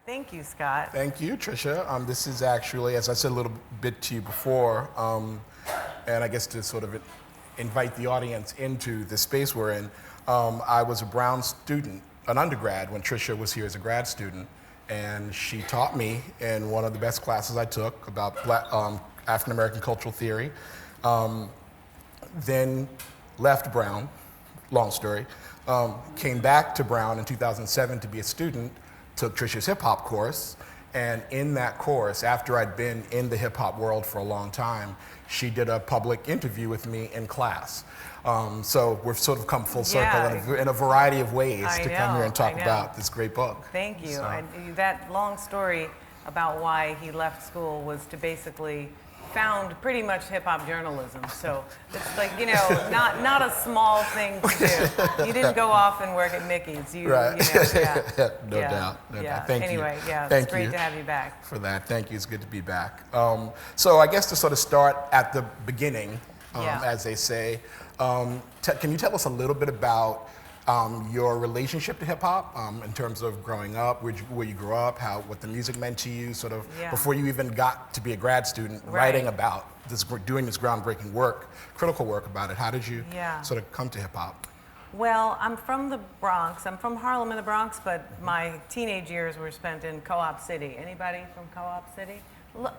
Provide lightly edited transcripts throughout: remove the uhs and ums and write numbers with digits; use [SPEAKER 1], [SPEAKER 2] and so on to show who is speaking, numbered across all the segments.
[SPEAKER 1] Thank you, Scott.
[SPEAKER 2] Thank you, Tricia. This is actually, as I said a little bit to you before, and I guess to sort of invite the audience into the space we're in, I was a Brown student, an undergrad, when Tricia was here as a grad student, and she taught me in one of the best classes I took about African American cultural theory. Then left Brown, long story, came back to Brown in 2007 to be a student, took Tricia's hip hop course, and in that course, after I'd been in the hip hop world for a long time, she did a public interview with me in class. So we've sort of come full circle in a variety of ways to come here and talk about this great book.
[SPEAKER 1] Thank you. So. That long story about why he left school was to basically found pretty much hip-hop journalism. So it's like, not a small thing to do. You didn't go off and work at Mickey's.
[SPEAKER 2] Right. No doubt. Thank you.
[SPEAKER 1] Anyway, it's great to have you back.
[SPEAKER 2] For that. Thank you. It's good to be back. So I guess to sort of start at the beginning, as they say, can you tell us a little bit about your relationship to hip hop in terms of growing up, where you grew up, what the music meant to you, sort of before you even got to be a grad student, writing about this, doing this groundbreaking work, critical work about it. How did you sort of come to hip hop?
[SPEAKER 1] Well, I'm from the Bronx. I'm from Harlem in the Bronx, but my teenage years were spent in Co-op City. Anybody from Co-op City?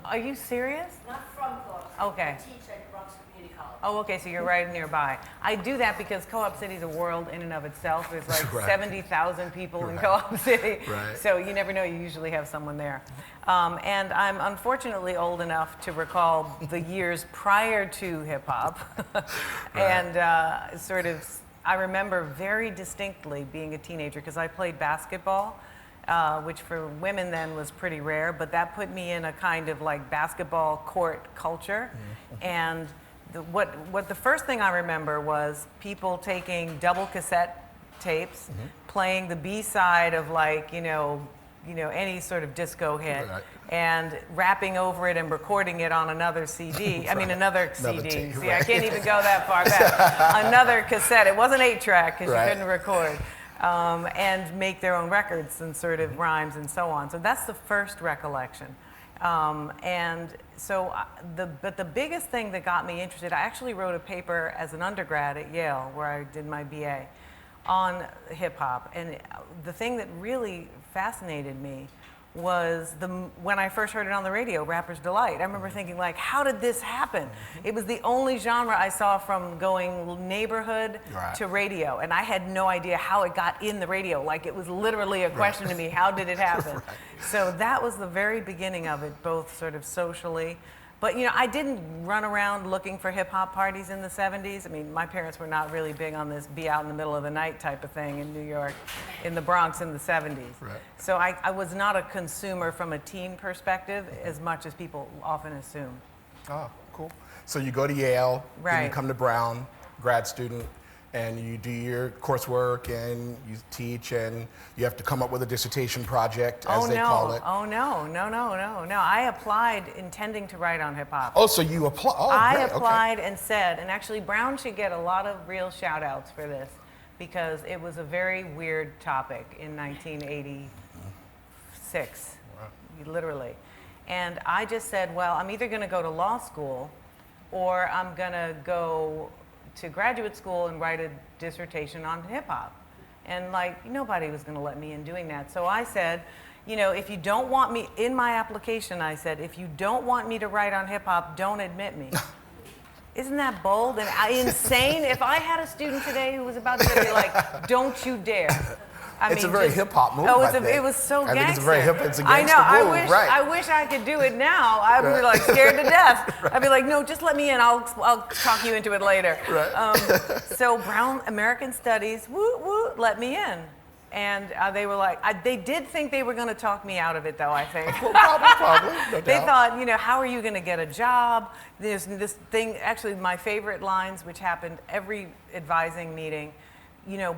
[SPEAKER 1] Are you serious?
[SPEAKER 3] Not from Co-op.
[SPEAKER 1] Okay.
[SPEAKER 3] I teach at Bronx Community College.
[SPEAKER 1] Oh, okay, so you're right nearby. I do that because Co-op City is a world in and of itself. There's like 70,000 people in Co-op City.
[SPEAKER 2] Right.
[SPEAKER 1] So you never know, you usually have someone there. And I'm unfortunately old enough to recall the years prior to hip hop. And I remember very distinctly being a teenager because I played basketball. Which for women then was pretty rare, but that put me in a kind of like basketball court culture. Mm-hmm. And what the first thing I remember was people taking double cassette tapes, playing the B-side of like, any sort of disco hit, and rapping over it and recording it on another CD. I mean, another CD. See, I can't even go that far back. Another cassette. It wasn't 8-track because you couldn't record. And make their own records and sort of rhymes and so on. So that's the first recollection. But the biggest thing that got me interested, I actually wrote a paper as an undergrad at Yale, where I did my BA, on hip hop. And the thing that really fascinated me was when I first heard it on the radio, Rapper's Delight. I remember thinking, like, how did this happen? It was the only genre I saw from going neighborhood to radio, and I had no idea how it got in the radio. Like, it was literally a question to me, how did it happen? So that was the very beginning of it, both sort of socially. But, I didn't run around looking for hip-hop parties in the 70s. I mean, my parents were not really big on this be out in the middle of the night type of thing in New York, in the Bronx in the 70s.
[SPEAKER 2] Right.
[SPEAKER 1] So I was not a consumer from a teen perspective as much as people often assume.
[SPEAKER 2] Oh, cool. So you go to Yale, then you come to Brown, grad student, and you do your coursework and you teach and you have to come up with a dissertation project, as they call it.
[SPEAKER 1] Oh, no. I applied intending to write on hip hop.
[SPEAKER 2] Oh, so you applied? Oh,
[SPEAKER 1] I applied and said, and actually Brown should get a lot of real shout outs for this because it was a very weird topic in 1986, literally. And I just said, well, I'm either going to go to law school or I'm going to go to graduate school and write a dissertation on hip hop. And like, nobody was gonna let me in doing that. So I said, if you don't want me, in my application I said, if you don't want me to write on hip hop, don't admit me. Isn't that bold and insane? If I had a student today who was about to be like, don't you dare.
[SPEAKER 2] It's a very hip-hop move.
[SPEAKER 1] It was so gangster.
[SPEAKER 2] I think it's a very it's a gangster
[SPEAKER 1] I know.
[SPEAKER 2] move,
[SPEAKER 1] I wish I could do it now. I'd be like scared to death. I'd be like, no, just let me in. I'll talk you into it later. So Brown American Studies, let me in. And they were like, they did think they were going to talk me out of it, though, I think.
[SPEAKER 2] Well, probably, no doubt.
[SPEAKER 1] They thought, how are you going to get a job? There's this thing, actually, my favorite lines, which happened every advising meeting.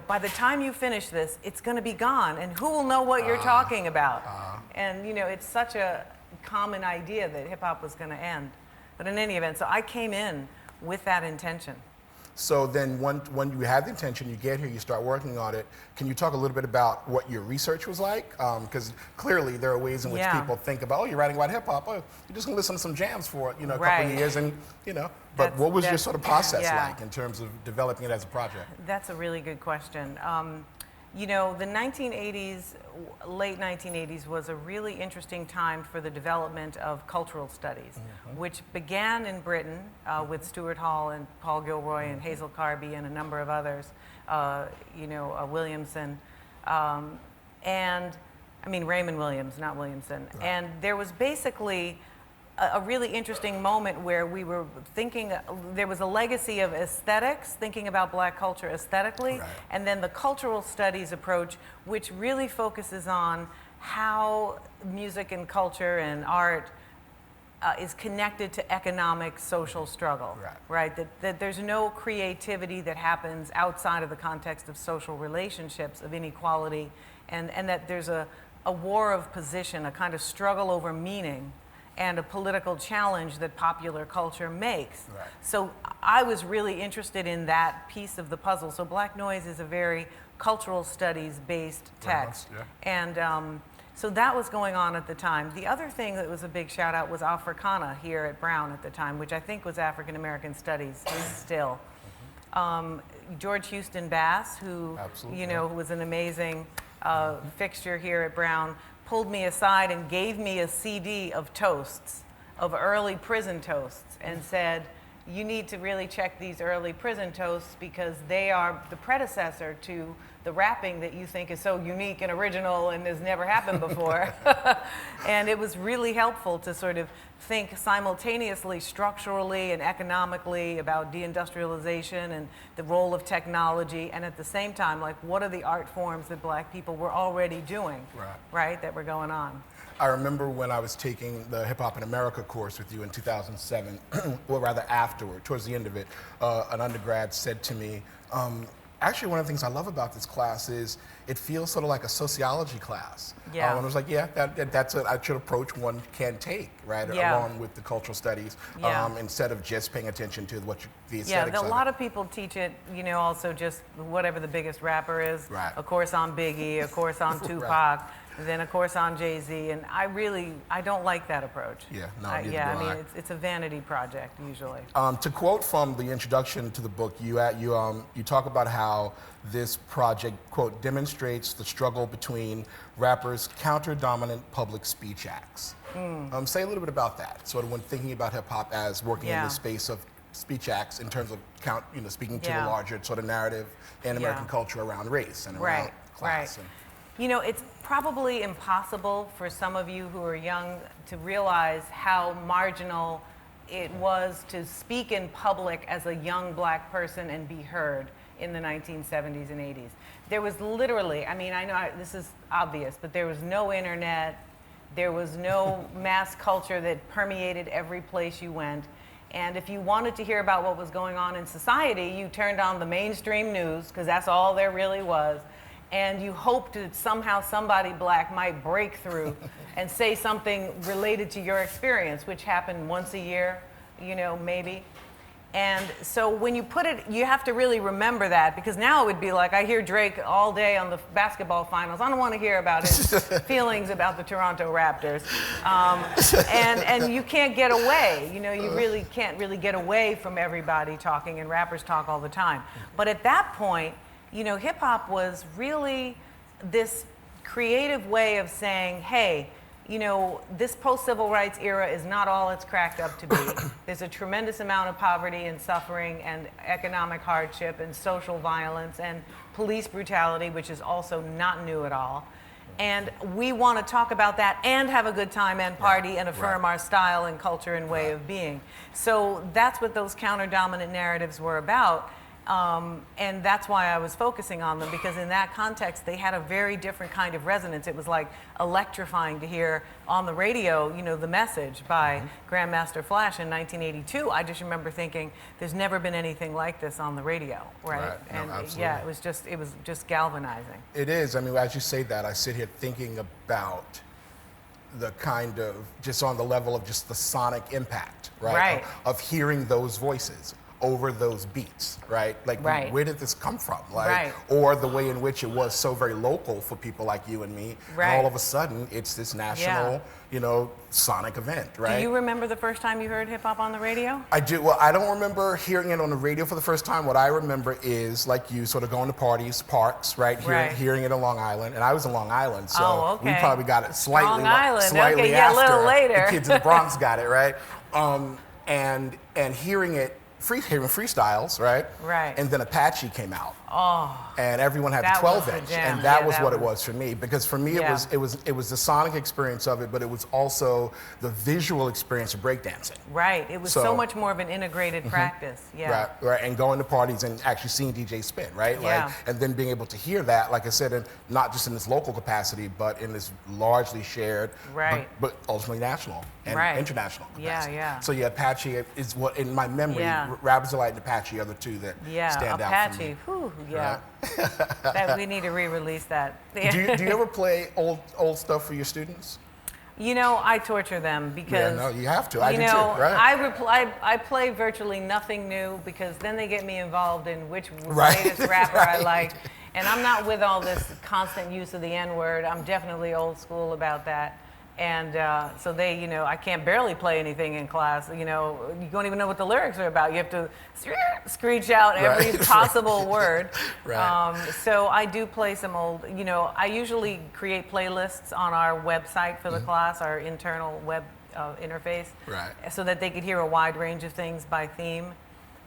[SPEAKER 1] By the time you finish this, it's going to be gone, and who will know what you're talking about? And, it's such a common idea that hip-hop was going to end. But in any event, so I came in with that intention.
[SPEAKER 2] So then when you have the intention, you get here, you start working on it. Can you talk a little bit about what your research was like? Because clearly there are ways in which people think about, oh, you're writing about hip hop, oh, you're just gonna listen to some jams for a couple of years, and But what was your sort of process like in terms of developing it as a project?
[SPEAKER 1] That's a really good question. The 1980s, late 1980s was a really interesting time for the development of cultural studies, which began in Britain with Stuart Hall and Paul Gilroy and Hazel Carby and a number of others, Williamson, Raymond Williams, not Williamson. Right. And there was basically a really interesting moment where we were thinking, there was a legacy of aesthetics, thinking about black culture aesthetically, right. And then the cultural studies approach, which really focuses on how music and culture and art is connected to economic, social struggle, right? That there's no creativity that happens outside of the context of social relationships, of inequality, and that there's a war of position, a kind of struggle over meaning, and a political challenge that popular culture makes. Right. So I was really interested in that piece of the puzzle. So Black Noise is a very cultural studies based text. And so that was going on at the time. The other thing that was a big shout out was Africana here at Brown at the time, which I think was African American studies still. George Houston Bass, who who was an amazing fixture here at Brown, pulled me aside and gave me a CD of toasts, of early prison toasts, and said, you need to really check these early prison toasts because they are the predecessor to the rapping that you think is so unique and original and has never happened before. And it was really helpful to sort of think simultaneously, structurally and economically about deindustrialization and the role of technology, and at the same time, like, what are the art forms that black people were already doing, right, that were going on?
[SPEAKER 2] I remember when I was taking the Hip Hop in America course with you in 2007, or rather afterward, towards the end of it, an undergrad said to me, actually one of the things I love about this class is it feels sort of like a sociology class. And I was like, that's an actual approach one can take, right, along with the cultural studies, instead of just paying attention to the aesthetics of it.
[SPEAKER 1] A lot of people teach it, also just whatever the biggest rapper is, a course on Biggie, a course on Tupac, then a course on Jay-Z, and I don't like that approach. It's a vanity project usually.
[SPEAKER 2] To quote from the introduction to the book, you talk about how this project, quote, demonstrates the struggle between rappers' counter-dominant public speech acts. Say a little bit about that, sort of when thinking about hip hop as working in the space of speech acts in terms of speaking to the larger sort of narrative in American culture around race and around class.
[SPEAKER 1] It's probably impossible for some of you who are young to realize how marginal it was to speak in public as a young black person and be heard in the 1970s and 80s. There was literally, I know this is obvious, but there was no internet, there was no mass culture that permeated every place you went. And if you wanted to hear about what was going on in society, you turned on the mainstream news, because that's all there really was. And you hoped that somehow somebody black might break through and say something related to your experience, which happened once a year, maybe. And so when you put it, you have to really remember that, because now it would be like, I hear Drake all day on the basketball finals. I don't want to hear about his feelings about the Toronto Raptors. And you can't get away. You really can't really get away from everybody talking, and rappers talk all the time. But at that point, hip hop was really this creative way of saying, hey, this post-civil rights era is not all it's cracked up to be. There's a tremendous amount of poverty and suffering and economic hardship and social violence and police brutality, which is also not new at all. And we want to talk about that and have a good time and party and affirm our style and culture and way of being. So that's what those counter-dominant narratives were about. And that's why I was focusing on them, because in that context, they had a very different kind of resonance. It was like electrifying to hear on the radio, The Message by Grandmaster Flash in 1982. I just remember thinking, there's never been anything like this on the radio, right? And it was just galvanizing.
[SPEAKER 2] It is. As you say that, I sit here thinking about the kind of, just on the level of just the sonic impact, of hearing those voices over those beats, right? Like,
[SPEAKER 1] Right.
[SPEAKER 2] where did this come from? Like,
[SPEAKER 1] Right.
[SPEAKER 2] or the way in which it was so very local for people like you and me,
[SPEAKER 1] Right.
[SPEAKER 2] and all of a sudden it's this national, sonic event, right?
[SPEAKER 1] Do you remember the first time you heard hip hop on the radio?
[SPEAKER 2] I do. Well, I don't remember hearing it on the radio for the first time. What I remember is, like you, sort of going to parties, parks, right? Hearing it on Long Island. And I was in Long Island, so we probably got it slightly,
[SPEAKER 1] Long Island.
[SPEAKER 2] slightly
[SPEAKER 1] Okay, yeah, a
[SPEAKER 2] after
[SPEAKER 1] little later.
[SPEAKER 2] the kids in the Bronx got it, right? And hearing it, hearing freestyles, right?
[SPEAKER 1] Right.
[SPEAKER 2] And then Apache came out.
[SPEAKER 1] Oh.
[SPEAKER 2] And everyone had
[SPEAKER 1] That
[SPEAKER 2] the
[SPEAKER 1] was
[SPEAKER 2] 12
[SPEAKER 1] the
[SPEAKER 2] inch,
[SPEAKER 1] jam.
[SPEAKER 2] and that
[SPEAKER 1] Yeah,
[SPEAKER 2] was
[SPEAKER 1] that
[SPEAKER 2] what it
[SPEAKER 1] was-
[SPEAKER 2] was for me. Because for me,
[SPEAKER 1] Yeah.
[SPEAKER 2] it was the sonic experience of it, but it was also the visual experience of breakdancing.
[SPEAKER 1] Right. It was so
[SPEAKER 2] So-
[SPEAKER 1] much more of an integrated practice. Yeah.
[SPEAKER 2] Right, and going to parties and actually seeing DJ spin, right?
[SPEAKER 1] Yeah.
[SPEAKER 2] And then being able to hear that, like I said, and not just in this local capacity, but in this largely shared,
[SPEAKER 1] Right.
[SPEAKER 2] but ultimately national and
[SPEAKER 1] Right.
[SPEAKER 2] international
[SPEAKER 1] Yeah,
[SPEAKER 2] capacity.
[SPEAKER 1] yeah.
[SPEAKER 2] So yeah, Apache is what, in my memory,
[SPEAKER 1] Yeah.
[SPEAKER 2] Rabbit's Delight and Apache are the two that stand out for me.
[SPEAKER 1] Apache. Whew, yeah. That we need to re-release that.
[SPEAKER 2] Do you ever play old stuff for your students?
[SPEAKER 1] I torture them because
[SPEAKER 2] Yeah, no, you have to. I do too, right?
[SPEAKER 1] I play virtually nothing new because then they get me involved in which
[SPEAKER 2] Right.
[SPEAKER 1] latest rapper I
[SPEAKER 2] Right.
[SPEAKER 1] like, and I'm not with all this constant use of the N-word. I'm definitely old school about that, and so they, I can't barely play anything in class. You don't even know what the lyrics are about. You have to screech out every
[SPEAKER 2] Right.
[SPEAKER 1] possible word.
[SPEAKER 2] Right.
[SPEAKER 1] So I do play some old, I usually create playlists on our website for the class, our internal web interface,
[SPEAKER 2] Right.
[SPEAKER 1] so that they could hear a wide range of things by theme.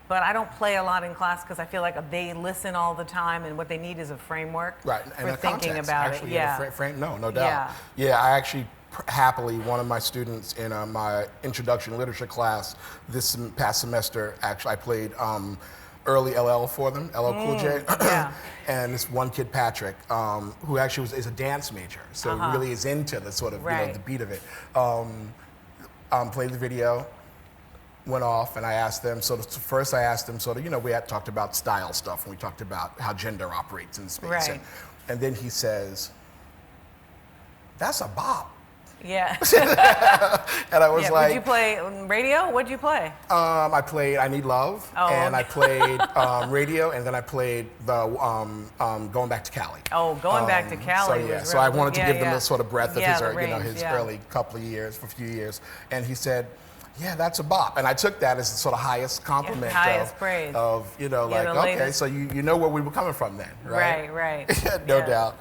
[SPEAKER 1] But I don't play a lot in class because I feel like they listen all the time, and what they need is a framework
[SPEAKER 2] Right,
[SPEAKER 1] for
[SPEAKER 2] and a
[SPEAKER 1] thinking
[SPEAKER 2] context,
[SPEAKER 1] about
[SPEAKER 2] actually,
[SPEAKER 1] it. Yeah.
[SPEAKER 2] No doubt. Yeah, I actually happily, one of my students in my introduction to literature class this past semester, actually I played early LL for them, LL Cool J.
[SPEAKER 1] Yeah.
[SPEAKER 2] And this one kid, Patrick, who actually is a dance major, so really is into the sort of
[SPEAKER 1] Right.
[SPEAKER 2] the beat of it. Played the video, went off, and I asked them, first I asked them we had talked about style stuff, and we talked about how gender operates in space.
[SPEAKER 1] Right.
[SPEAKER 2] And then he says, "That's a bop."
[SPEAKER 1] Yeah.
[SPEAKER 2] And I was
[SPEAKER 1] Yeah.
[SPEAKER 2] like,
[SPEAKER 1] Did you play radio? What'd you play?
[SPEAKER 2] I played I Need Love,
[SPEAKER 1] Oh,
[SPEAKER 2] and
[SPEAKER 1] okay.
[SPEAKER 2] I played radio, and then I played the Going Back to Cali.
[SPEAKER 1] Oh, Going Back to Cali.
[SPEAKER 2] So yeah,
[SPEAKER 1] was
[SPEAKER 2] so I
[SPEAKER 1] really-
[SPEAKER 2] wanted to
[SPEAKER 1] yeah,
[SPEAKER 2] give them
[SPEAKER 1] yeah.
[SPEAKER 2] the sort of breadth of
[SPEAKER 1] Yeah,
[SPEAKER 2] his,
[SPEAKER 1] the range,
[SPEAKER 2] his
[SPEAKER 1] yeah.
[SPEAKER 2] early couple of years, for a few years, and he said, "Yeah, that's a bop," and I took that as the sort of highest compliment,
[SPEAKER 1] highest praise.
[SPEAKER 2] of like,
[SPEAKER 1] the
[SPEAKER 2] okay,
[SPEAKER 1] latest.
[SPEAKER 2] so you know where we were coming from then, right?
[SPEAKER 1] Right.
[SPEAKER 2] No
[SPEAKER 1] Yeah.
[SPEAKER 2] doubt.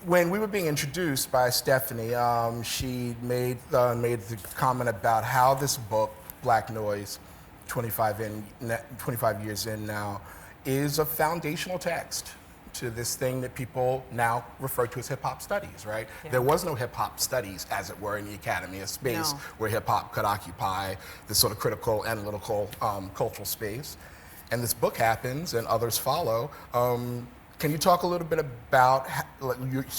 [SPEAKER 2] When we were being introduced by Stephanie, she made the comment about how this book, Black Noise, 25 years in now, is a foundational text to this thing that people now refer to as hip-hop studies, right?
[SPEAKER 1] Yeah.
[SPEAKER 2] There was no hip-hop studies, as it were, in the academy, a space
[SPEAKER 1] No.
[SPEAKER 2] where hip-hop could occupy this sort of critical, analytical, cultural space. And this book happens, and others follow. Can you talk a little bit about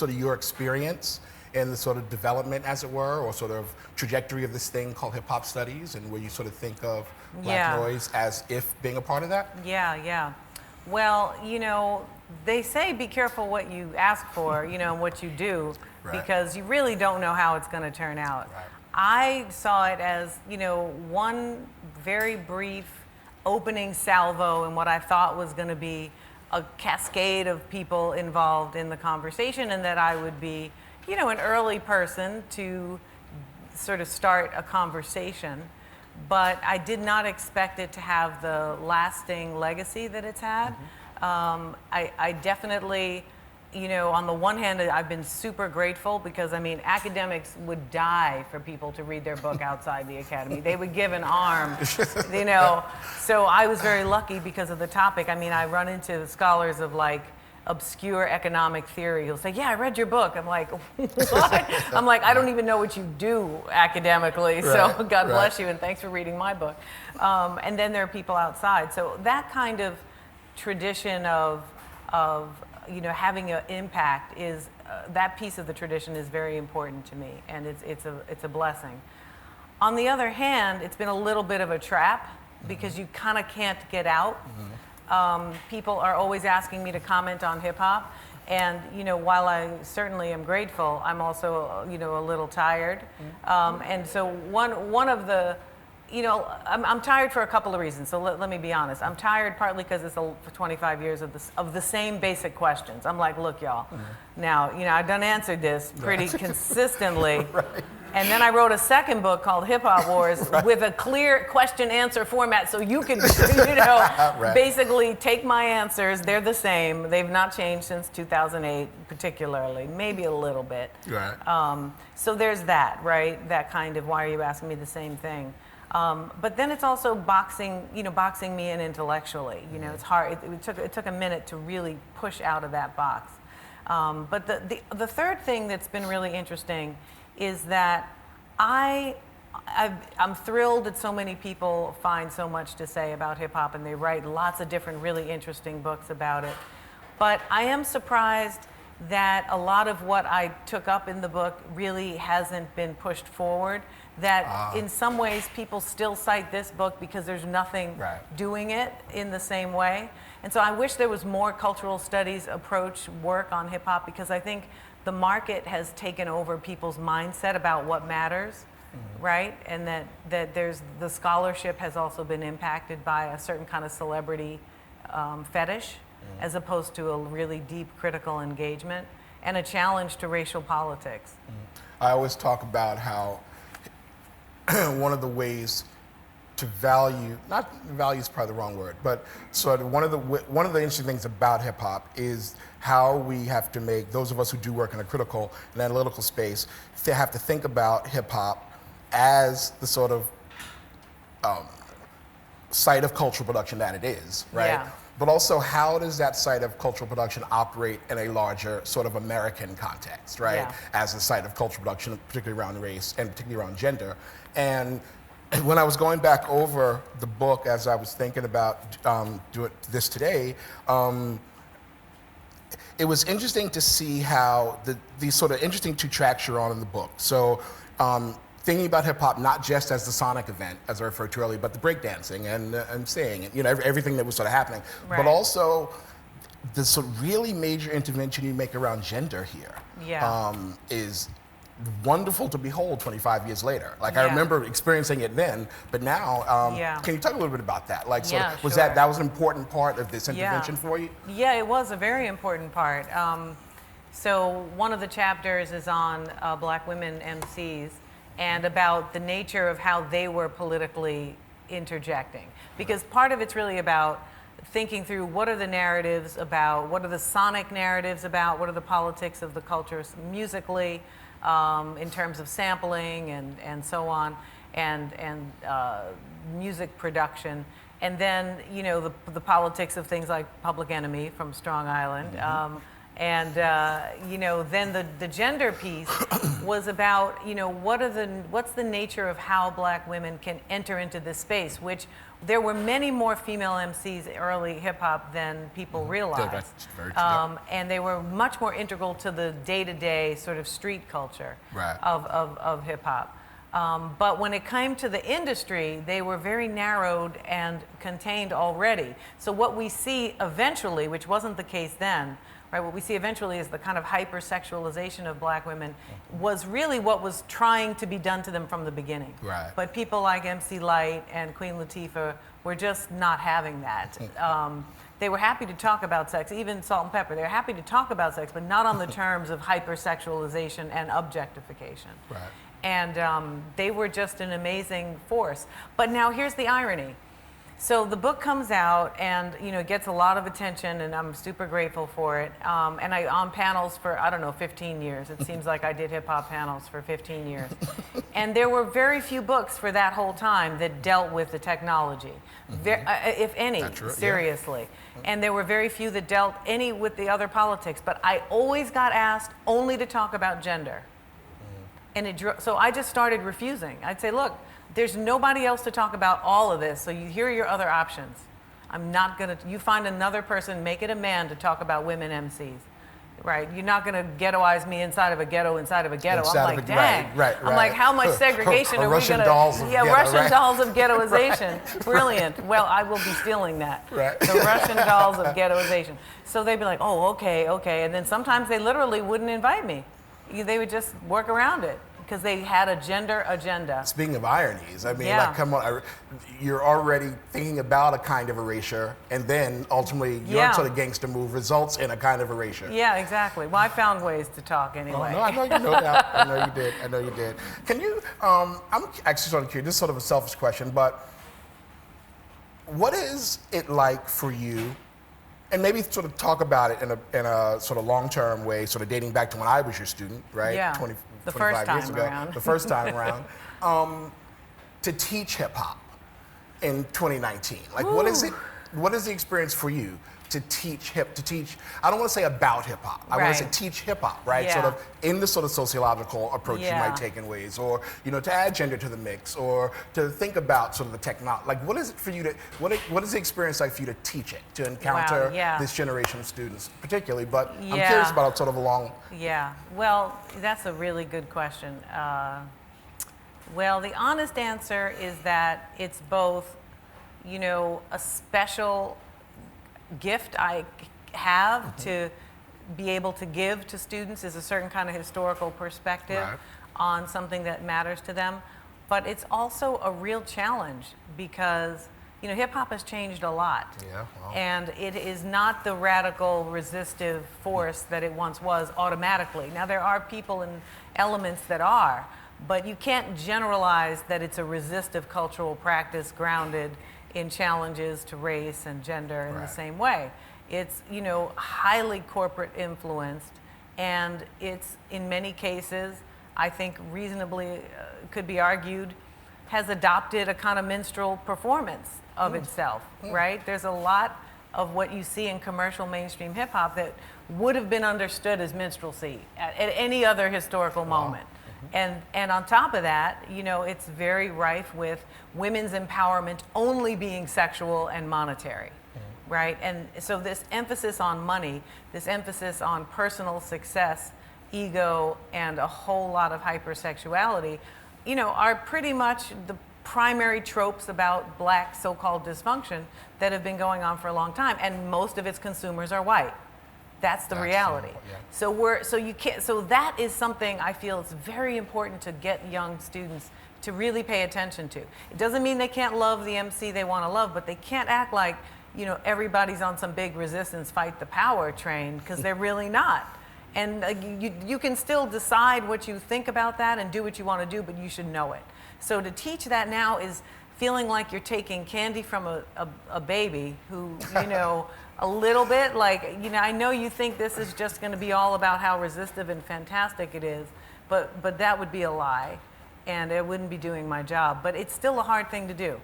[SPEAKER 2] your experience in the sort of development, as it were, or sort of trajectory of this thing called hip-hop studies, and where you sort of think of Black
[SPEAKER 1] Yeah.
[SPEAKER 2] Noise as if being a part of that?
[SPEAKER 1] Yeah. Well, they say be careful what you ask for, and what you do,
[SPEAKER 2] Right.
[SPEAKER 1] because you really don't know how it's going to turn out.
[SPEAKER 2] Right.
[SPEAKER 1] I saw it as, one very brief opening salvo in what I thought was going to be a cascade of people involved in the conversation, and that I would be, an early person to sort of start a conversation. But I did not expect it to have the lasting legacy that it's had. I definitely, on the one hand, I've been super grateful because, academics would die for people to read their book outside the academy. They would give an arm, So I was very lucky because of the topic. I run into scholars of obscure economic theory. He'll say, "Yeah, I read your book." I'm like, "What?" I'm like, "I don't even know what you do academically." So
[SPEAKER 2] Right,
[SPEAKER 1] God bless
[SPEAKER 2] right.
[SPEAKER 1] you, and thanks for reading my book. And then there are people outside. So that kind of tradition of having an impact is that piece of the tradition is very important to me, and it's a blessing. On the other hand, it's been a little bit of a trap because you kind of can't get out. People are always asking me to comment on hip hop, and while I certainly am grateful, I'm also a little tired. And so one of the you know, I'm tired for a couple of reasons. So let me be honest. I'm tired partly because it's for 25 years of the same basic questions. I'm like, look, y'all. Now, you know, I've done answered this pretty consistently.
[SPEAKER 2] Right.
[SPEAKER 1] And then I wrote a second book called Hip Hop Wars with a clear question-answer format, so you can, you know, basically take my answers. They're the same. They've not changed since 2008, particularly, maybe a little bit.
[SPEAKER 2] Right.
[SPEAKER 1] So there's that, right? That kind of, why are you asking me the same thing? But then it's also boxing me in intellectually. You know, it's hard. It took a minute to really push out of that box. But the third thing that's been really interesting is that I'm thrilled that so many people find so much to say about hip hop, and they write lots of different really interesting books about it. But I am surprised that a lot of what I took up in the book really hasn't been pushed forward. That in some ways people still cite this book because there's nothing doing it in the same way. And so I wish there was more cultural studies approach work on hip hop, because I think the market has taken over people's mindset about what matters, right? And that there's the scholarship has also been impacted by a certain kind of celebrity fetish, as opposed to a really deep critical engagement and a challenge to racial politics.
[SPEAKER 2] I always talk about how one of the ways to value, not value is probably the wrong word, but sort of one of the interesting things about hip hop is how we have to make, those of us who do work in a critical and analytical space, they have to think about hip hop as the sort of site of cultural production that it is, right?
[SPEAKER 1] Yeah.
[SPEAKER 2] But also, how does that site of cultural production operate in a larger sort of American context, right?
[SPEAKER 1] Yeah.
[SPEAKER 2] As a site of cultural production, particularly around race and particularly around gender. And when I was going back over the book as I was thinking about doing this today, it was interesting to see how these sort of interesting two tracks you're on in the book. So thinking about hip hop not just as the sonic event, as I referred to earlier, but the breakdancing and saying, you know, everything that was sort of happening, but also the sort of really major intervention you make around gender here is wonderful to behold 25 years later. Like I remember experiencing it then, but now, can you talk a little bit about that? Like, sort of, was that was an important part of this intervention for you?
[SPEAKER 1] Yeah, it was a very important part. So one of the chapters is on Black women MCs and about the nature of how they were politically interjecting. Because part of it's really about thinking through what are the narratives about, what are the sonic narratives about, what are the politics of the culture musically, in terms of sampling and so on, and music production. And then, you know, the politics of things like Public Enemy from Strong Island. You know, then the gender piece was about, you know, what's the nature of how Black women can enter into this space, which there were many more female MCs early hip hop than people realized.
[SPEAKER 2] That's very true.
[SPEAKER 1] And they were much more integral to the day-to-day sort of street culture of hip hop. But when it came to the industry, they were very narrowed and contained already. So what we see eventually, which wasn't the case then, right, what we see eventually is the kind of hypersexualization of Black women was really what was trying to be done to them from the beginning.
[SPEAKER 2] Right.
[SPEAKER 1] But people like MC Lyte and Queen Latifah were just not having that. They were happy to talk about sex, even Salt and Pepper. They were happy to talk about sex, but not on the terms of hypersexualization and objectification.
[SPEAKER 2] Right.
[SPEAKER 1] And they were just an amazing force. But now here's the irony. So the book comes out and, you know, it gets a lot of attention, and I'm super grateful for it. And on panels for, I don't know, 15 years. It seems like I did hip hop panels for 15 years. And there were very few books for that whole time that dealt with the technology, if any, seriously. And there were very few that dealt any with the other politics. But I always got asked only to talk about gender. And so I just started refusing. I'd say, look, there's nobody else to talk about all of this, so here are your other options. I'm not gonna, you find another person, make it a man to talk about women MCs, right? You're not gonna ghettoize me inside of a ghetto inside of a ghetto. I'm like, dang.
[SPEAKER 2] Right.
[SPEAKER 1] I'm like, how much segregation are we
[SPEAKER 2] Russian
[SPEAKER 1] gonna?
[SPEAKER 2] Dolls of ghetto,
[SPEAKER 1] Russian dolls of ghettoization. Brilliant. Well, I will be stealing that.
[SPEAKER 2] Right.
[SPEAKER 1] The Russian dolls of ghettoization. So they'd be like, oh, okay. And then sometimes they literally wouldn't invite me. They would just work around it. because they had a gender agenda.
[SPEAKER 2] Speaking of ironies, I mean,
[SPEAKER 1] Yeah.
[SPEAKER 2] like, come on, you're already thinking about a kind of erasure, and then ultimately your
[SPEAKER 1] Yeah.
[SPEAKER 2] sort of gangster move results in a kind of erasure.
[SPEAKER 1] Yeah, exactly. Well, I found ways to talk anyway.
[SPEAKER 2] No, I know you know that. I know you did. I know you did. Can you? I'm actually sort of curious. This is sort of a selfish question, but what is it like for you? And maybe sort of talk about it in a sort of long-term way, sort of dating back to when I was your student, right?
[SPEAKER 1] Yeah.
[SPEAKER 2] 20,
[SPEAKER 1] The
[SPEAKER 2] 25
[SPEAKER 1] first
[SPEAKER 2] years
[SPEAKER 1] time
[SPEAKER 2] ago.
[SPEAKER 1] around.
[SPEAKER 2] The first time around. To teach hip hop in 2019. Like, what is it? What is the experience for you to teach I don't want to say about hip hop. I want to say
[SPEAKER 1] Right.
[SPEAKER 2] teach hip hop, right?
[SPEAKER 1] Yeah.
[SPEAKER 2] Sort of in the sort of sociological approach you
[SPEAKER 1] Yeah.
[SPEAKER 2] might take in ways, or to add gender to the mix, or to think about sort of the technology. Like, what is it for you to what is the experience like for you to teach it, to encounter
[SPEAKER 1] yeah.
[SPEAKER 2] this generation of students, particularly? But I'm
[SPEAKER 1] Yeah.
[SPEAKER 2] curious about sort of along.
[SPEAKER 1] Yeah, well, that's a really good question. Well, the honest answer is that it's both, a special gift I have to be able to give to students is a certain kind of historical perspective
[SPEAKER 2] Right.
[SPEAKER 1] on something that matters to them. But it's also a real challenge because, hip hop has changed a lot.
[SPEAKER 2] Yeah, well.
[SPEAKER 1] And it is not the radical resistive force that it once was automatically. Now, there are people and elements that are, but you can't generalize that it's a resistive cultural practice grounded in challenges to race and gender in the
[SPEAKER 2] Right.
[SPEAKER 1] same way. It's, highly corporate influenced, and it's, in many cases, I think reasonably could be argued, has adopted a kind of minstrel performance of itself, right? There's a lot of what you see in commercial mainstream hip hop that would have been understood as minstrelsy at any other historical moment. And on top of that, it's very rife with women's empowerment only being sexual and monetary, right? And so this emphasis on money, this emphasis on personal success, ego, and a whole lot of hypersexuality, are pretty much the primary tropes about black so-called dysfunction that have been going on for a long time. And most of its consumers are white. That's the reality.
[SPEAKER 2] Yeah.
[SPEAKER 1] So that is something I feel it's very important to get young students to really pay attention to. It doesn't mean they can't love the MC they want to love, but they can't act like, everybody's on some big resistance fight the power train, because they're really not. And you can still decide what you think about that and do what you want to do, but you should know it. So to teach that now is feeling like you're taking candy from a baby who, a little bit like, I know you think this is just going to be all about how resistive and fantastic it is, but that would be a lie, and it wouldn't be doing my job. But it's still a hard thing to do.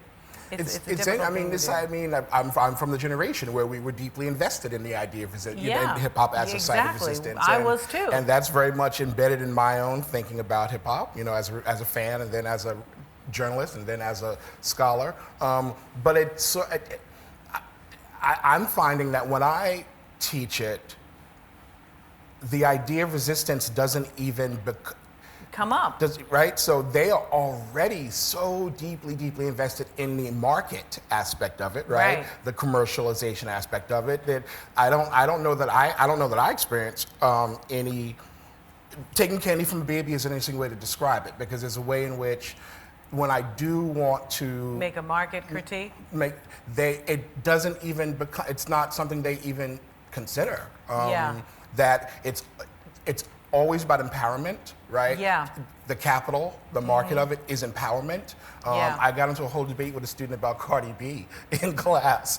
[SPEAKER 1] It's a difficult thing to do.
[SPEAKER 2] I'm from the generation where we were deeply invested in the idea of
[SPEAKER 1] Yeah,
[SPEAKER 2] hip hop as a site of
[SPEAKER 1] exactly.
[SPEAKER 2] resistance.
[SPEAKER 1] I was too.
[SPEAKER 2] And that's very much embedded in my own thinking about hip hop, as a fan, and then as a journalist, and then as a scholar. But I'm finding that when I teach it, the idea of resistance doesn't even
[SPEAKER 1] come up.
[SPEAKER 2] right? So they are already so deeply invested in the market aspect of it, right?
[SPEAKER 1] Right.
[SPEAKER 2] The commercialization aspect of it. That I don't know that I experienced any taking candy from a baby is an interesting way to describe it, because there's a way in which when I do want to
[SPEAKER 1] Make a market critique.
[SPEAKER 2] it doesn't even become, it's not something they even consider.
[SPEAKER 1] Yeah.
[SPEAKER 2] That it's always about empowerment, right?
[SPEAKER 1] Yeah.
[SPEAKER 2] The capital, the market of it is empowerment.
[SPEAKER 1] Yeah.
[SPEAKER 2] I got into a whole debate with a student about Cardi B in class,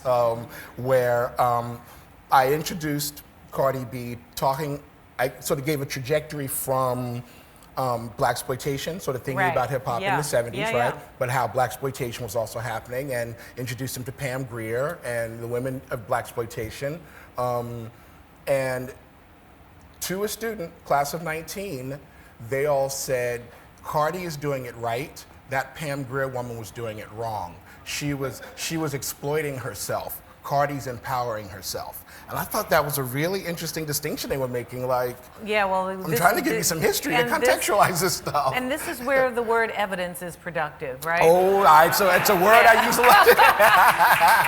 [SPEAKER 2] where I introduced Cardi B I sort of gave a trajectory from blaxploitation, sort of thinking
[SPEAKER 1] Right.
[SPEAKER 2] about hip hop
[SPEAKER 1] Yeah.
[SPEAKER 2] in the 70s,
[SPEAKER 1] Yeah,
[SPEAKER 2] right?
[SPEAKER 1] yeah.
[SPEAKER 2] But how blaxploitation was also happening, and introduced him to Pam Grier and the women of blaxploitation. And to a student, class of 19, they all said, Cardi is doing it right, that Pam Grier woman was doing it wrong. She was exploiting herself. Cardi's empowering herself. And I thought that was a really interesting distinction they were making. Like,
[SPEAKER 1] Yeah, well,
[SPEAKER 2] I'm trying to give you some history to
[SPEAKER 1] and
[SPEAKER 2] contextualize this stuff.
[SPEAKER 1] And this is where the word evidence is productive, right?
[SPEAKER 2] Oh, so it's a word I use a lot.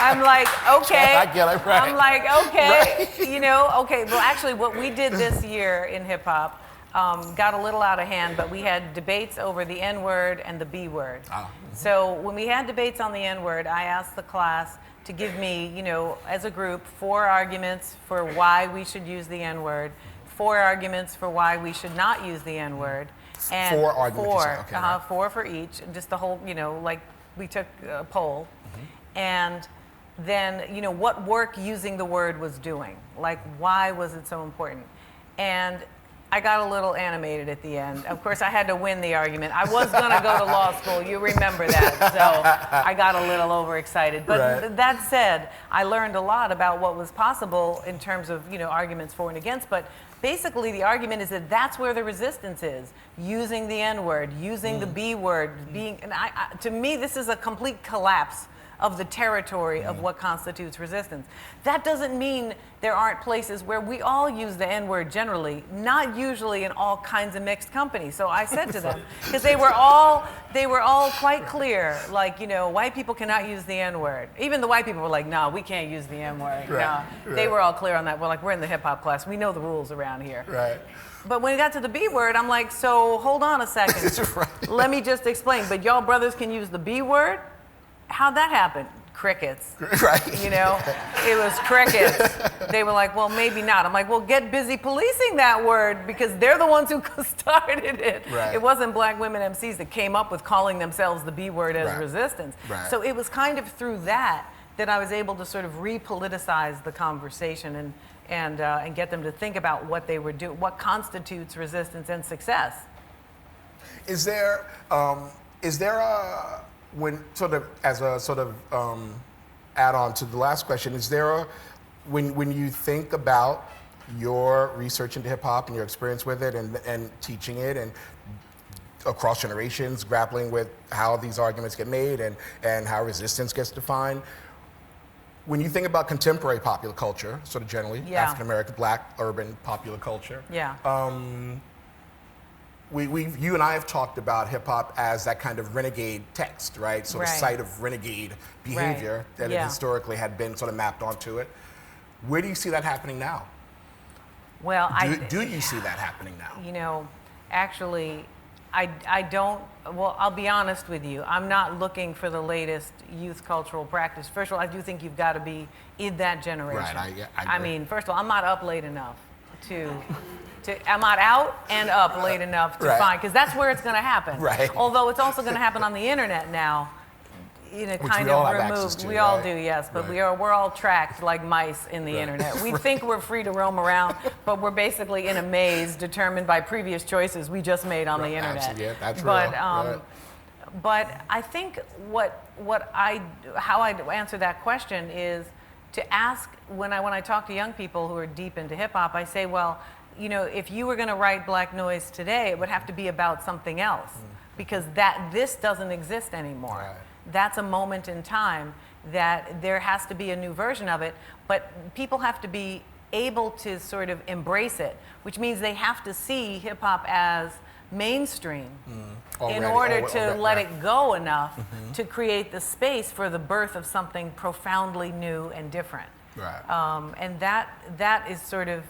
[SPEAKER 1] I'm like, okay.
[SPEAKER 2] I get it, right.
[SPEAKER 1] I'm like, okay.
[SPEAKER 2] Right.
[SPEAKER 1] Okay. Well, actually, what we did this year in hip hop, got a little out of hand, but we had debates over the N word and the B word.
[SPEAKER 2] Ah.
[SPEAKER 1] So when we had debates on the N word, I asked the class to give me, as a group, 4 arguments for why we should use the N word, 4 arguments for why we should not use the N word, and
[SPEAKER 2] 4 arguments. You said. Okay, right.
[SPEAKER 1] 4 for each, just the whole, like we took a poll, and then what work using the word was doing, like why was it so important, and I got a little animated at the end. Of course, I had to win the argument. I was going to go to law school. You remember that. So I got a little overexcited. But
[SPEAKER 2] Right.
[SPEAKER 1] that said, I learned a lot about what was possible in terms of, arguments for and against. But basically, the argument is that that's where the resistance is. Using the N word, using the B word, and to me, this is a complete collapse of the territory of what constitutes resistance. That doesn't mean there aren't places where we all use the N-word generally, not usually in all kinds of mixed company. So I said to them, because they were all quite clear, like, white people cannot use the N-word. Even the white people were like, no, we can't use the N-word.
[SPEAKER 2] Right.
[SPEAKER 1] No. They were all clear on that. We're in the hip hop class. We know the rules around here.
[SPEAKER 2] Right.
[SPEAKER 1] But when we got to the B word, I'm like, so hold on a second.
[SPEAKER 2] Right.
[SPEAKER 1] Let me just explain. But y'all brothers can use the B word? How'd that happen? Crickets.
[SPEAKER 2] Right.
[SPEAKER 1] It was crickets. They were like, well, maybe not. I'm like, well, get busy policing that word because they're the ones who started it.
[SPEAKER 2] Right.
[SPEAKER 1] It wasn't black women MCs that came up with calling themselves the B word as
[SPEAKER 2] Right.
[SPEAKER 1] resistance.
[SPEAKER 2] Right.
[SPEAKER 1] So it was kind of through that I was able to sort of repoliticize the conversation and get them to think about what they were doing, what constitutes resistance and success.
[SPEAKER 2] Is there a when sort of as a sort of add on to the last question, is there when you think about your research into hip hop and your experience with it and teaching it and across generations, grappling with how these arguments get made and how resistance gets defined, when you think about contemporary popular culture, sort of generally,
[SPEAKER 1] Yeah.
[SPEAKER 2] African American, Black, urban popular culture,
[SPEAKER 1] Yeah.
[SPEAKER 2] you and I have talked about hip hop as that kind of renegade text, right? Sort of
[SPEAKER 1] Right.
[SPEAKER 2] site of renegade behavior that it
[SPEAKER 1] Yeah.
[SPEAKER 2] historically had been sort of mapped onto it. Where do you see that happening now?
[SPEAKER 1] Well,
[SPEAKER 2] Do you see that happening now?
[SPEAKER 1] Actually, I don't, well, I'll be honest with you. I'm not looking for the latest youth cultural practice. First of all, I do think you've got to be in that generation.
[SPEAKER 2] Right, I
[SPEAKER 1] I
[SPEAKER 2] agree.
[SPEAKER 1] mean, first of all, I'm not up late enough I'm not out and up late enough to
[SPEAKER 2] Right.
[SPEAKER 1] find, because that's where it's going to happen.
[SPEAKER 2] Right.
[SPEAKER 1] Although it's also going to happen on the internet now.
[SPEAKER 2] Which
[SPEAKER 1] Kind
[SPEAKER 2] we all
[SPEAKER 1] of
[SPEAKER 2] have access
[SPEAKER 1] removed.
[SPEAKER 2] to,
[SPEAKER 1] We all
[SPEAKER 2] right?
[SPEAKER 1] do, yes, but
[SPEAKER 2] Right.
[SPEAKER 1] we're all tracked like mice in the
[SPEAKER 2] Right.
[SPEAKER 1] internet. We think we're free to roam around, but we're basically in a maze determined by previous choices we just made on the internet.
[SPEAKER 2] Absolutely, yeah, that's
[SPEAKER 1] but,
[SPEAKER 2] real. Right.
[SPEAKER 1] But I think how I answer that question is to ask when I talk to young people who are deep into hip hop, I say, well, if you were going to write Black Noise today, it would have to be about something else because this doesn't exist anymore.
[SPEAKER 2] Right.
[SPEAKER 1] That's a moment in time that there has to be a new version of it, but people have to be able to sort of embrace it, which means they have to see hip hop as mainstream in order to let it go enough to create the space for the birth of something profoundly new and different.
[SPEAKER 2] Right.
[SPEAKER 1] And that is sort of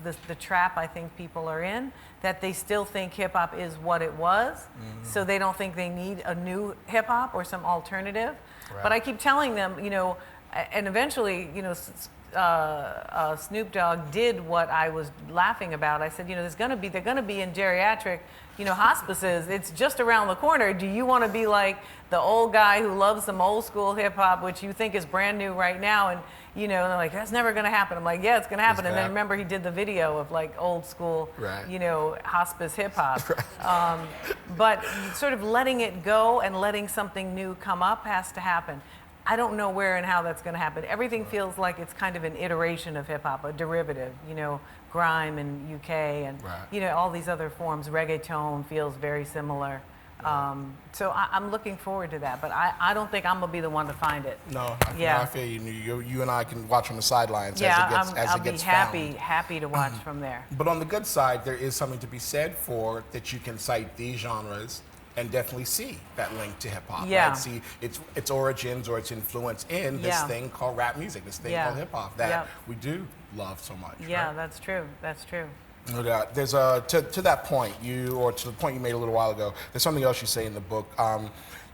[SPEAKER 1] the trap I think people are in, that they still think hip hop is what it was, so they don't think they need a new hip hop or some alternative.
[SPEAKER 2] Right.
[SPEAKER 1] But I keep telling them, and eventually, Snoop Dogg did what I was laughing about. I said, they're going to be in geriatric, hospices. It's just around the corner. Do you want to be like the old guy who loves some old school hip hop, which you think is brand new right now? And they're like, that's never going to happen. I'm like, yeah, it's going to happen. And then remember, he did the video of like old school,
[SPEAKER 2] Right.
[SPEAKER 1] Hospice hip hop. But sort of letting it go and letting something new come up has to happen. I don't know where and how that's going to happen. Everything feels like it's kind of an iteration of hip hop, a derivative. Grime in UK and
[SPEAKER 2] Right.
[SPEAKER 1] All these other forms. Reggaeton feels very similar. So I'm looking forward to that, but I don't think I'm gonna be the one to find it.
[SPEAKER 2] No,
[SPEAKER 1] Yeah.
[SPEAKER 2] I feel you. You and I can watch from the sidelines
[SPEAKER 1] Yeah,
[SPEAKER 2] as
[SPEAKER 1] I'll
[SPEAKER 2] it
[SPEAKER 1] be
[SPEAKER 2] gets
[SPEAKER 1] happy to watch from there.
[SPEAKER 2] But on the good side, there is something to be said for that you can cite these genres and definitely see that link to hip hop.
[SPEAKER 1] Yeah.
[SPEAKER 2] Right? See its origins or its influence in this
[SPEAKER 1] Yeah.
[SPEAKER 2] thing called rap music, this thing
[SPEAKER 1] Yeah.
[SPEAKER 2] called hip hop that
[SPEAKER 1] Yep.
[SPEAKER 2] we do love so much.
[SPEAKER 1] Yeah,
[SPEAKER 2] right?
[SPEAKER 1] that's true. That's true.
[SPEAKER 2] No doubt. There's to that point, or to the point you made a little while ago, there's something else you say in the book.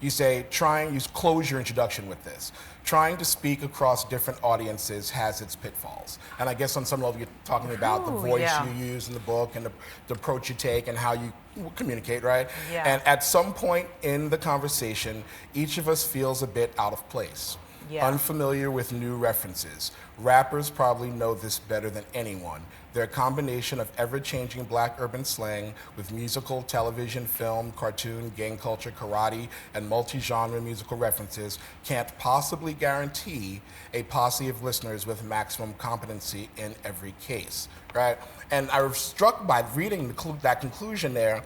[SPEAKER 2] You say, you close your introduction with this. Trying to speak across different audiences has its pitfalls. And I guess on some level you're talking about the voice you use in the book and the approach you take and how you communicate, right?
[SPEAKER 1] Yeah.
[SPEAKER 2] And at some point in the conversation, each of us feels a bit out of place.
[SPEAKER 1] Yeah.
[SPEAKER 2] Unfamiliar with new references. Rappers probably know this better than anyone. Their combination of ever-changing black urban slang with musical, television, film, cartoon, gang culture, karate, and multi-genre musical references can't possibly guarantee a posse of listeners with maximum competency in every case, right? And I was struck by reading that conclusion there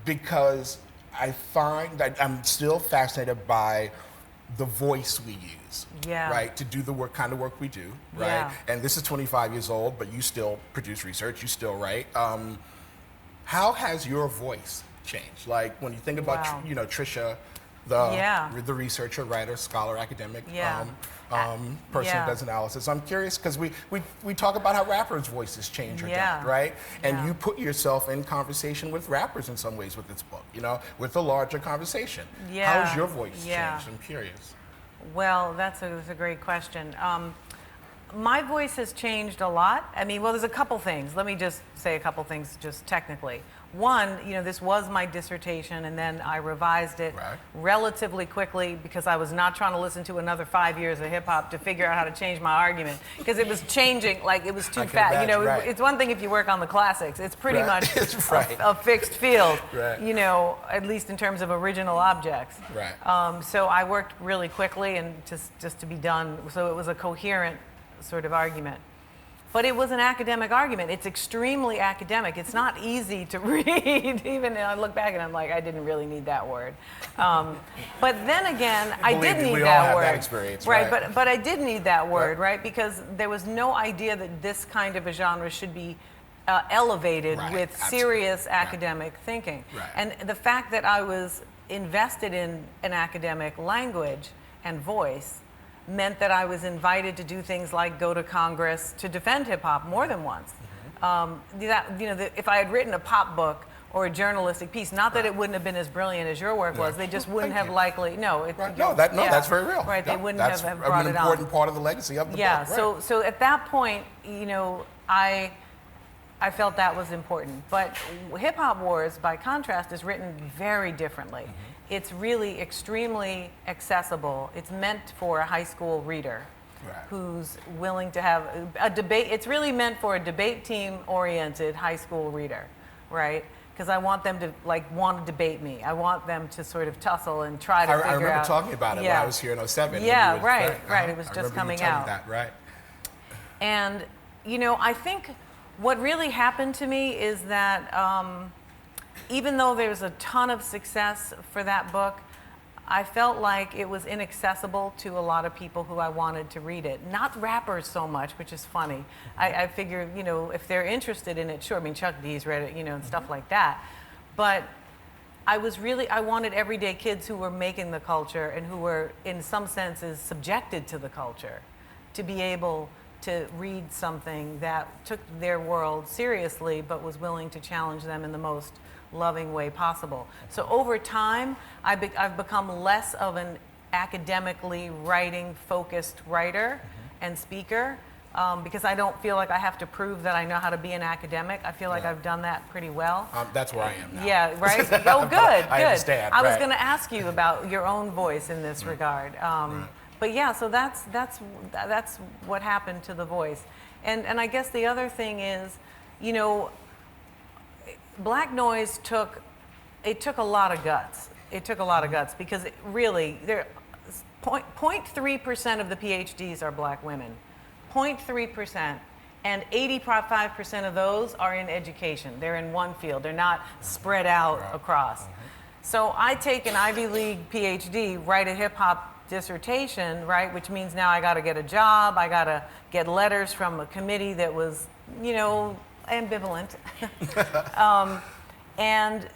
[SPEAKER 2] because I find that I'm still fascinated by the voice we use, right, to do the kind of work we do, right?
[SPEAKER 1] Yeah.
[SPEAKER 2] And this is 25 years old, but you still produce research, you still write. How has your voice changed? Like when you think about, Tricia, the researcher, writer, scholar, academic, person who does analysis. I'm curious because we talk about how rappers' voices change or don't, right? And you put yourself in conversation with rappers in some ways with this book, with the larger conversation. How has your voice changed? I'm curious.
[SPEAKER 1] Well, that's a great question. My voice has changed a lot. I mean, well, there's a couple things. Let me just say a couple things just technically. One, this was my dissertation, and then I revised it relatively quickly because I was not trying to listen to another 5 years of hip hop to figure out how to change my argument because it was changing, like it was too fast. It's one thing if you work on the classics. It's pretty much a fixed field, at least in terms of original objects. So I worked really quickly and just to be done. So it was a coherent sort of argument. But it was an academic argument. It's extremely academic. It's not easy to read. Even I look back and I'm like, I didn't really need that word. But then again, I did need that word. That experience, right? But I did need that word, right? Because there was no idea that this kind of a genre should be elevated with serious academic thinking. And the fact that I was invested in an academic language and voice meant that I was invited to do things like go to Congress to defend hip hop more than once. If I had written a pop book or a journalistic piece, not that it wouldn't have been as brilliant as your work was, they just wouldn't have likely.
[SPEAKER 2] That's very real.
[SPEAKER 1] Right, they wouldn't have brought it on.
[SPEAKER 2] That's an important part of the legacy of the book.
[SPEAKER 1] So at that point, I felt that was important. But Hip Hop Wars, by contrast, is written very differently. It's really extremely accessible. It's meant for a high school reader who's willing to have a debate. It's really meant for a debate team-oriented high school reader, right? Because I want them to want to debate me. I want them to sort of tussle and try to figure out.
[SPEAKER 2] I remember talking about it when I was here in 2007.
[SPEAKER 1] Yeah, right. It was just coming out.
[SPEAKER 2] That, right.
[SPEAKER 1] And I think what really happened to me is that even though there's a ton of success for that book, I felt like it was inaccessible to a lot of people who I wanted to read it. Not rappers so much, which is funny. I figure, if they're interested in it, sure. I mean, Chuck D's read it, and stuff like that. But I wanted everyday kids who were making the culture and who were, in some senses, subjected to the culture to be able to read something that took their world seriously but was willing to challenge them in the most loving way possible. So over time, I've become less of an academically focused writer and speaker because I don't feel like I have to prove that I know how to be an academic. I feel like I've done that pretty well.
[SPEAKER 2] That's where I am now.
[SPEAKER 1] Yeah, right? Oh, good,
[SPEAKER 2] I understand.
[SPEAKER 1] I was going to ask you about your own voice in this regard. But yeah, so that's what happened to the voice. And I guess the other thing is, Black Noise took a lot of guts. It took a lot of guts because really, 0.3% of the PhDs are Black women. 0.3%. And 85% of those are in education. They're in one field. They're not spread out across. So I take an Ivy League PhD, write a hip hop dissertation, right? Which means now I got to get a job. I got to get letters from a committee that was, ambivalent. And,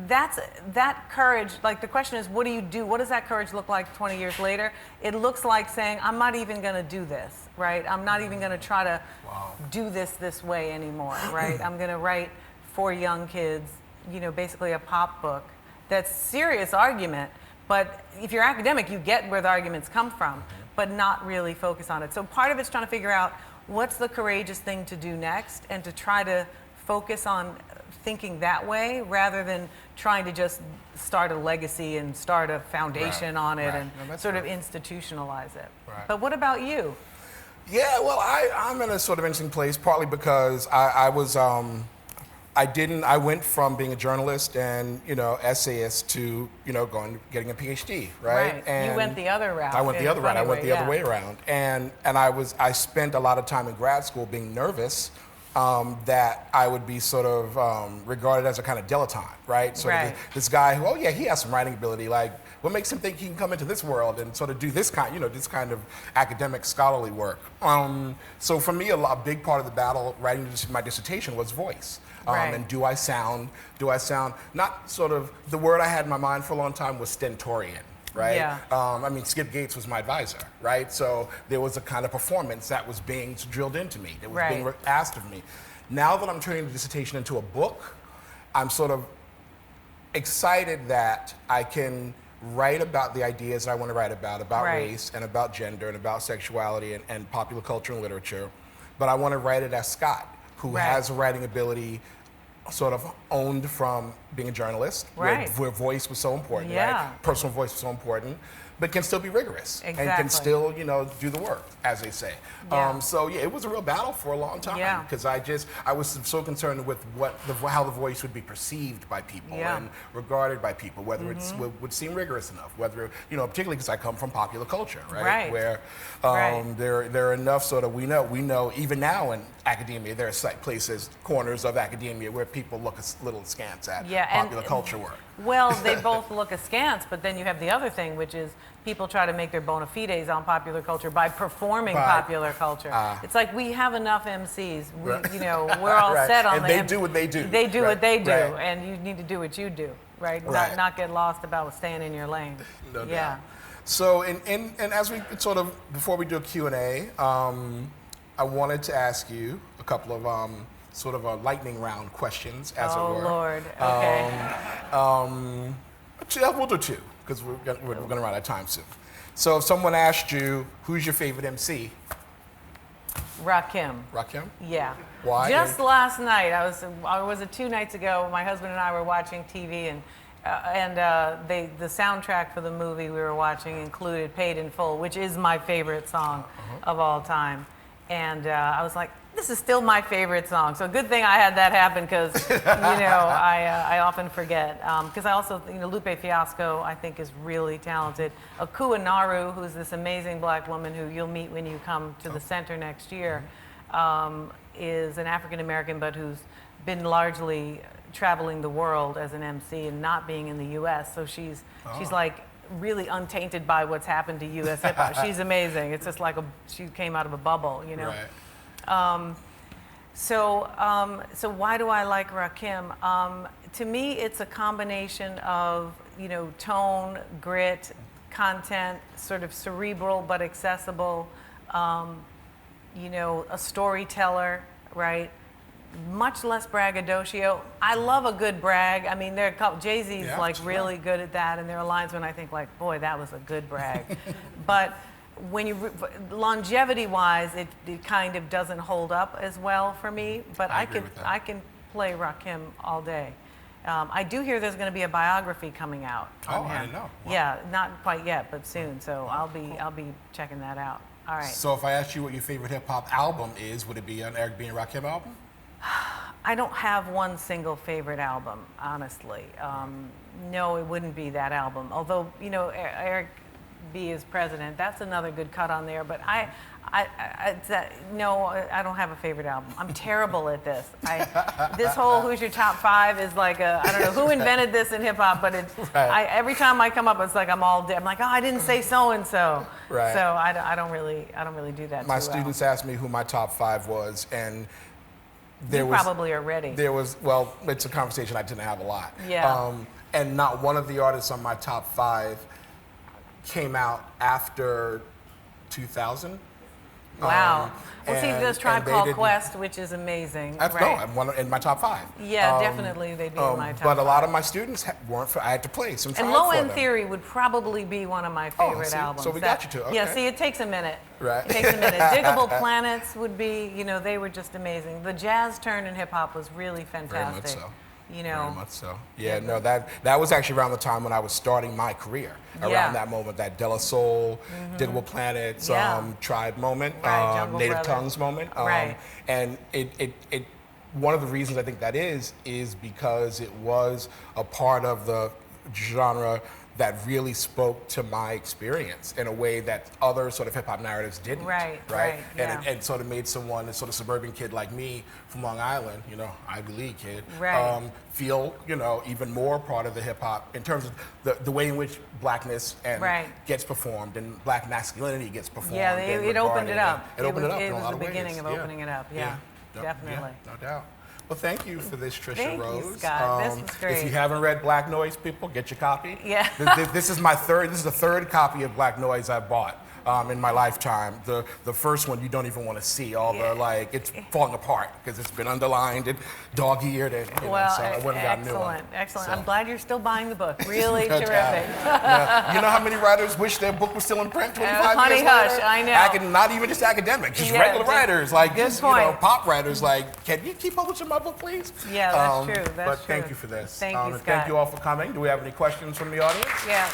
[SPEAKER 1] that courage, like the question is, what do you do? What does that courage look like 20 years later? It looks like saying, I'm not even going to do this, right? I'm not even going to try to do this way anymore, right? I'm going to write for young kids, basically a pop book that's serious argument, but if you're academic, you get where the arguments come from, but not really focus on it. So part of it's trying to figure out what's the courageous thing to do next and to try to focus on thinking that way rather than trying to just start a legacy and start a foundation on it and sort of institutionalize it.
[SPEAKER 2] Right.
[SPEAKER 1] But what about you?
[SPEAKER 2] Yeah, well, I'm in a sort of interesting place, partly because I went from being a journalist and, essayist to, getting a Ph.D., right?
[SPEAKER 1] And you went the other route.
[SPEAKER 2] I went the other route. I went the other way around. And I spent a lot of time in grad school being nervous that I would be sort of regarded as a kind of dilettante, right? Sort of this guy who, he has some writing ability. Like, what makes him think he can come into this world and sort of do this kind of academic scholarly work? So for me, a big part of the battle writing my dissertation was voice. And do I sound, not sort of, the word I had in my mind for a long time was stentorian. Right?
[SPEAKER 1] Yeah.
[SPEAKER 2] Skip Gates was my advisor, right? So there was a kind of performance that was being drilled into me, that was being asked of me. Now that I'm turning the dissertation into a book, I'm sort of excited that I can write about the ideas I want to write about race and about gender and about sexuality and popular culture and literature. But I want to write it as Scott, who has a writing ability sort of owned from being a journalist, where voice was so important, right? Personal voice was so important, but can still be rigorous and can still, do the work, as they say. So it was a real battle for a long time because I was so concerned with how the voice would be perceived by people and regarded by people, whether it would seem rigorous enough, whether, particularly because I come from popular culture, right? Where there are enough sort of, we know even now in academia, there are places, corners of academia where people look a little askance at popular culture work.
[SPEAKER 1] Well, they both look askance, but then you have the other thing, which is people try to make their bona fides on popular culture by performing popular culture. It's like we have enough MCs. We're all set on
[SPEAKER 2] and they do what they do.
[SPEAKER 1] They do what they do, and you need to do what you do, right? Not get lost about staying in your lane.
[SPEAKER 2] No doubt. So, and as we sort of, before we do a Q&A, I wanted to ask you a couple of sort of a lightning round questions, as it were.
[SPEAKER 1] Oh, Lord. Okay.
[SPEAKER 2] Actually, we'll do two, because we're going to run out of time soon. So if someone asked you, who's your favorite MC?
[SPEAKER 1] Rakim.
[SPEAKER 2] Rakim?
[SPEAKER 1] Yeah.
[SPEAKER 2] Why?
[SPEAKER 1] Just last night, I was it 2 nights ago, my husband and I were watching TV, and the soundtrack for the movie we were watching included Paid in Full, which is my favorite song of all time. And I was like, this is still my favorite song. So good thing I had that happen because, I often forget. Because I also, Lupe Fiasco, I think, is really talented. Akua Naru, who's this amazing black woman who you'll meet when you come to the center next year, is an African American, but who's been largely traveling the world as an MC and not being in the U.S. So she's like really untainted by what's happened to U.S. hip hop. She's amazing. It's just like she came out of a bubble,
[SPEAKER 2] Right.
[SPEAKER 1] So why do I like Rakim? To me, it's a combination of, tone, grit, content, sort of cerebral but accessible, a storyteller, right? Much less braggadocio. I love a good brag. I mean, there are a couple, Jay-Z's really good at that, and there are lines when I think like, boy, that was a good brag. But when longevity-wise, it kind of doesn't hold up as well for me, but I can play Rakim all day. I do hear there's going to be a biography coming out on him.
[SPEAKER 2] I didn't know. Wow.
[SPEAKER 1] Yeah, not quite yet, but soon. So I'll be checking that out. All right.
[SPEAKER 2] So if I asked you what your favorite hip hop album is, would it be an Eric B. and Rakim album?
[SPEAKER 1] I don't have one single favorite album, honestly. No, it wouldn't be that album. Although, Eric B is president, that's another good cut on there. But no, I don't have a favorite album. I'm terrible at this. This whole who's your top 5 is like I don't know who invented this in hip hop, but every time I come up, it's like I'm all dead. I'm like, I didn't say so and so.
[SPEAKER 2] Right.
[SPEAKER 1] So I don't really do that.
[SPEAKER 2] My students asked me who my top 5 was, and
[SPEAKER 1] You probably are ready.
[SPEAKER 2] There was, well, it's a conversation I tend to have a lot.
[SPEAKER 1] Yeah.
[SPEAKER 2] And not one of the artists on my top 5 came out after 2000.
[SPEAKER 1] Wow. Well, see, there's Tribe
[SPEAKER 2] they
[SPEAKER 1] Called
[SPEAKER 2] didn't-
[SPEAKER 1] Quest, which is amazing.
[SPEAKER 2] No,
[SPEAKER 1] right?
[SPEAKER 2] I'm in my top 5.
[SPEAKER 1] Yeah, definitely they'd be in my top
[SPEAKER 2] But a lot
[SPEAKER 1] 5.
[SPEAKER 2] of my students weren't. I had to play some Tribe
[SPEAKER 1] And Low
[SPEAKER 2] for
[SPEAKER 1] End
[SPEAKER 2] them.
[SPEAKER 1] Theory would probably be one of my favorite
[SPEAKER 2] see?
[SPEAKER 1] albums.
[SPEAKER 2] So we got you two,
[SPEAKER 1] Yeah,
[SPEAKER 2] okay.
[SPEAKER 1] see, it takes a minute.
[SPEAKER 2] Right.
[SPEAKER 1] It takes a minute. Diggable Planets would be, they were just amazing. The jazz turn in hip hop was really fantastic.
[SPEAKER 2] Very much so.
[SPEAKER 1] You know.
[SPEAKER 2] Very much so. Yeah, no, that was actually around the time when I was starting my career. Around
[SPEAKER 1] Yeah.
[SPEAKER 2] that moment, that De La Soul, Diggable Planets,
[SPEAKER 1] Yeah.
[SPEAKER 2] Tribe moment,
[SPEAKER 1] Right, Jungle
[SPEAKER 2] Native
[SPEAKER 1] Brothers.
[SPEAKER 2] Tongues moment.
[SPEAKER 1] Right.
[SPEAKER 2] And it one of the reasons I think that is because it was a part of the genre that really spoke to my experience in a way that other sort of hip hop narratives didn't.
[SPEAKER 1] Right,
[SPEAKER 2] And
[SPEAKER 1] yeah.
[SPEAKER 2] it sort of made someone, a sort of suburban kid like me from Long Island, Ivy League kid,
[SPEAKER 1] Right.
[SPEAKER 2] feel, even more part of the hip hop in terms of the way in which blackness and
[SPEAKER 1] Right.
[SPEAKER 2] gets performed and black masculinity gets performed.
[SPEAKER 1] Yeah,
[SPEAKER 2] and
[SPEAKER 1] it opened it
[SPEAKER 2] regarded,
[SPEAKER 1] up.
[SPEAKER 2] and It opened it up in
[SPEAKER 1] It
[SPEAKER 2] a
[SPEAKER 1] was
[SPEAKER 2] lot
[SPEAKER 1] the
[SPEAKER 2] of ways.
[SPEAKER 1] beginning of opening it up. Yeah,
[SPEAKER 2] No-
[SPEAKER 1] definitely.
[SPEAKER 2] yeah, no doubt. Well, thank you for this, Tricia
[SPEAKER 1] Thank you,
[SPEAKER 2] Rose.
[SPEAKER 1] Scott. This was great.
[SPEAKER 2] If you haven't read Black Noise, people, get your copy.
[SPEAKER 1] Yeah.
[SPEAKER 2] This is the third copy of Black Noise I've bought in my lifetime. The first one you don't even want to see. It's falling apart because it's been underlined and dog-eared, and so I went and got a new one.
[SPEAKER 1] Excellent.
[SPEAKER 2] So.
[SPEAKER 1] I'm glad you're still buying the book. Really
[SPEAKER 2] No
[SPEAKER 1] terrific.
[SPEAKER 2] doubt. Yeah. You know how many writers wish their book was still in print 25
[SPEAKER 1] honey,
[SPEAKER 2] years
[SPEAKER 1] hush,
[SPEAKER 2] later?
[SPEAKER 1] I know.
[SPEAKER 2] Not even just academics, just
[SPEAKER 1] Yeah,
[SPEAKER 2] regular
[SPEAKER 1] just-
[SPEAKER 2] writers,
[SPEAKER 1] good point.
[SPEAKER 2] pop writers. Can you keep publishing my book, please?
[SPEAKER 1] Yeah, that's true. That's
[SPEAKER 2] but
[SPEAKER 1] true.
[SPEAKER 2] thank you for this.
[SPEAKER 1] Thank you,
[SPEAKER 2] and
[SPEAKER 1] Scott.
[SPEAKER 2] thank you all for coming. Do we have any questions from the audience?
[SPEAKER 1] Yeah.